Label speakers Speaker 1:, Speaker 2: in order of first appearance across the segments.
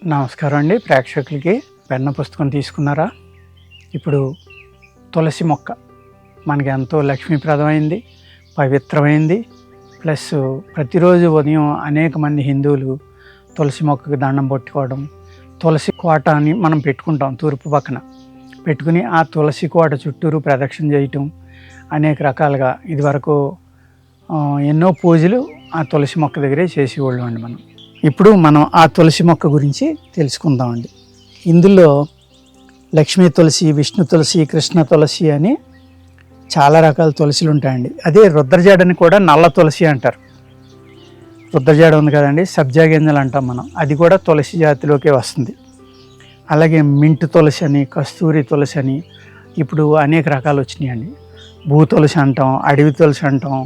Speaker 1: నమస్కారం అండి ప్రేక్షకులకి. పెన్న పుస్తకం తీసుకున్నారా? ఇప్పుడు తులసి మొక్క మనకి ఎంతో లక్ష్మీప్రదమైంది, పవిత్రమైంది. ప్లస్ ప్రతిరోజు ఉదయం అనేక మంది హిందువులు తులసి మొక్కకు దండం పెట్టుకోవడం, తులసి కోట అని మనం పెట్టుకుంటాం తూర్పు పక్కన పెట్టుకుని ఆ తులసి కోట చుట్టూరు ప్రదక్షిణ చేయటం, అనేక రకాలుగా ఇదివరకు ఎన్నో పూజలు ఆ తులసి మొక్క దగ్గరే చేసేవాళ్ళం అండి. ఇప్పుడు మనం ఆ తులసి మొక్క గురించి తెలుసుకుందామండి. ఇందులో లక్ష్మీ తులసి, విష్ణు తులసి, కృష్ణ తులసి అని చాలా రకాల తులసిలు ఉంటాయండి. అదే రుద్రజాడని కూడా నల్ల తులసి అంటారు. రుద్రజాడ ఉంది కదండి, సబ్జా గింజలు అంటాం మనం, అది కూడా తులసి జాతిలోకే వస్తుంది. అలాగే మింటు తులసి అని, కస్తూరి తులసి అని ఇప్పుడు అనేక రకాలు వచ్చినాయండి. భూ తులసి అంటాం, అడవి తులసి అంటాం,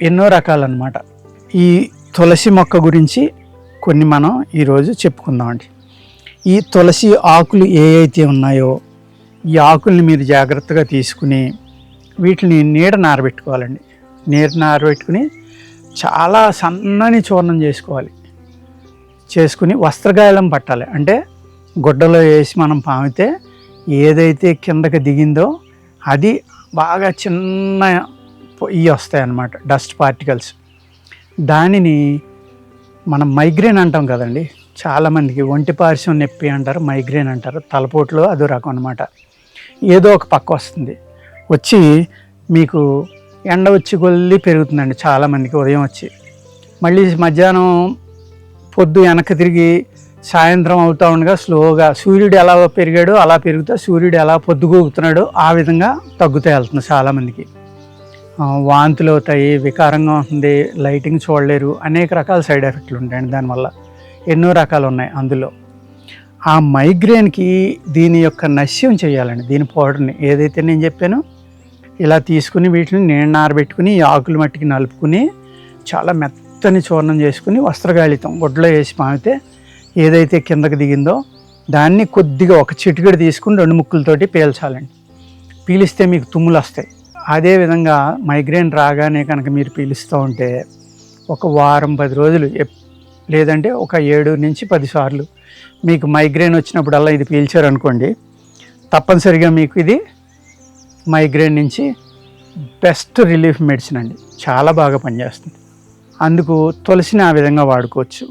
Speaker 1: ఎన్నో రకాలన్నమాట. ఈ తులసి మొక్క గురించి కొన్ని మనం ఈరోజు చెప్పుకుందామండి. ఈ తులసి ఆకులు అయితే ఉన్నాయో ఈ ఆకుల్ని మీరు జాగ్రత్తగా తీసుకుని వీటిని నీడ నారబెట్టుకోవాలండి. నీడ నారబెట్టుకుని చాలా సన్నని చూర్ణం చేసుకుని వస్త్రగాయలం పట్టాలి. అంటే గుడ్డలో వేసి మనం పామితే ఏదైతే కిందకి దిగిందో అది బాగా చిన్న ఇవి వస్తాయన్నమాట, డస్ట్ పార్టికల్స్. దానిని మనం మైగ్రేన్ అంటాం కదండి, చాలామందికి ఒంటి పార్శ్వం నొప్పి అంటారు, మైగ్రేన్ అంటారు. తలపోట్లో అదో రకం అనమాట. ఏదో ఒక పక్క వచ్చి మీకు ఎండ వచ్చి కొద్ది పెరుగుతుందండి చాలామందికి. ఉదయం వచ్చి మళ్ళీ మధ్యాహ్నం పొద్దు వెనక్కి తిరిగి సాయంత్రం అవుతూ ఉండగా స్లోగా సూర్యుడు ఎలా పెరిగాడో అలా పెరుగుతా, సూర్యుడు ఎలా పొద్దుగూగుతున్నాడో ఆ విధంగా తగ్గుతూ వెళ్తుంది చాలామందికి. వాంతులు అవుతాయి, వికారంగా ఉంటుంది, లైటింగ్ చూడలేరు, అనేక రకాల సైడ్ ఎఫెక్ట్లు ఉంటాయండి. దానివల్ల ఎన్నో రకాలు ఉన్నాయి. అందులో ఆ మైగ్రేన్కి దీని యొక్క నశ్యం చేయాలండి. దీని పౌడర్ని ఏదైతే నేను చెప్పానో ఇలా తీసుకుని వీటిని నీడ నారబెట్టుకుని ఆకులు మట్టికి నలుపుకుని చాలా మెత్తని చూర్ణం చేసుకుని వస్త్రగాళితం గుడ్డలో వేసి పామితే ఏదైతే కిందకి దిగిందో దాన్ని కొద్దిగా ఒక చిటికెడు తీసుకుని 2 ముక్కులతోటి పీల్చాలండి. పీలిస్తే మీకు తుమ్ములు వస్తాయి. అదేవిధంగా మైగ్రేన్ రాగానే కనుక మీరు పీలుస్తూ ఉంటే ఒక వారం 10 రోజులు, లేదంటే ఒక 7 నుంచి 10 సార్లు మీకు మైగ్రేన్ వచ్చినప్పుడల్లా ఇది పీల్చారనుకోండి, తప్పనిసరిగా మీకు ఇది మైగ్రేన్ నుంచి బెస్ట్ రిలీఫ్ మెడిసిన్ అండి. చాలా బాగా పనిచేస్తుంది. అందుకు తులసిని ఆ విధంగా వాడుకోవచ్చు.